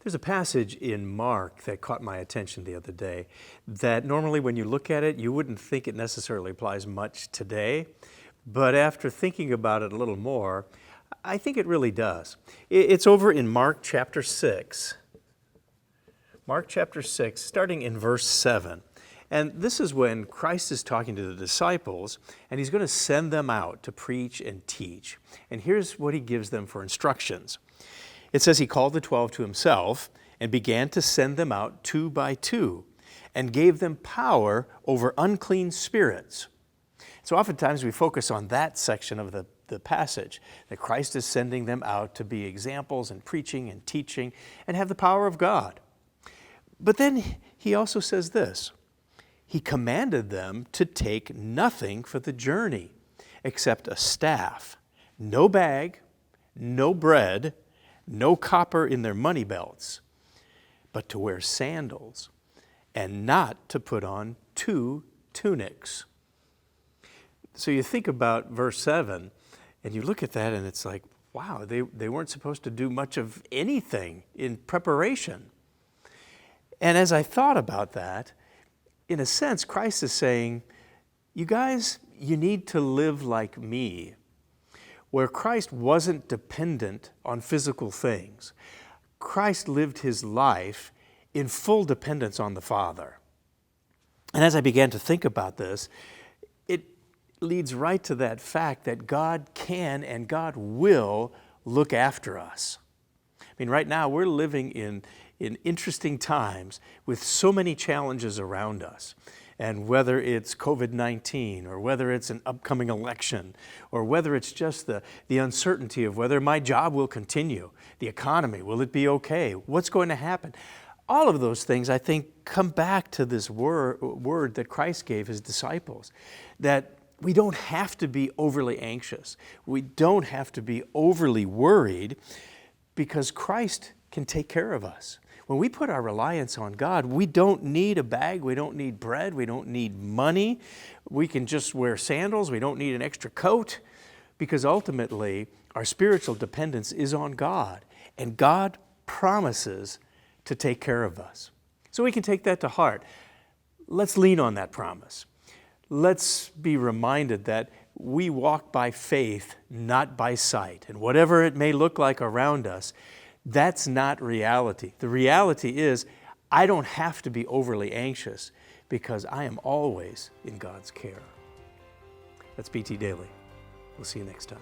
There's a passage in Mark that caught my attention the other day that normally when you look at it, you wouldn't think it necessarily applies much today, but after thinking about it a little more, I think it really does. It's over in Mark chapter 6. Mark chapter 6, starting in verse 7. And this is when Christ is talking to the disciples, and he's going to send them out to preach and teach. And here's what he gives them for instructions. It says he called the 12 to himself and began to send them out 2 by 2 and gave them power over unclean spirits. So oftentimes we focus on that section of the passage, that Christ is sending them out to be examples in preaching and teaching and have the power of God. But then he also says this, he commanded them to take nothing for the journey except a staff, no bag, no bread, no copper in their money belts, but to wear sandals and not to put on 2 tunics. So you think about verse 7 and you look at that and it's like, wow, they weren't supposed to do much of anything in preparation. And as I thought about that, in a sense, Christ is saying, you guys, you need to live like me, where Christ wasn't dependent on physical things. Christ lived his life in full dependence on the Father. And as I began to think about this, it leads right to that fact that God can and God will look after us. I mean, right now we're living in interesting times with so many challenges around us. And whether it's COVID-19 or whether it's an upcoming election or whether it's just the uncertainty of whether my job will continue, the economy, will it be okay, what's going to happen? All of those things, I think, come back to this word that Christ gave his disciples, that we don't have to be overly anxious. We don't have to be overly worried because Christ can take care of us. When we put our reliance on God, we don't need a bag, we don't need bread, we don't need money. We can just wear sandals, we don't need an extra coat, because ultimately our spiritual dependence is on God, and God promises to take care of us. So we can take that to heart. Let's lean on that promise. Let's be reminded that we walk by faith, not by sight. And whatever it may look like around us, that's not reality. The reality is I don't have to be overly anxious because I am always in God's care. That's BT Daily. We'll see you next time.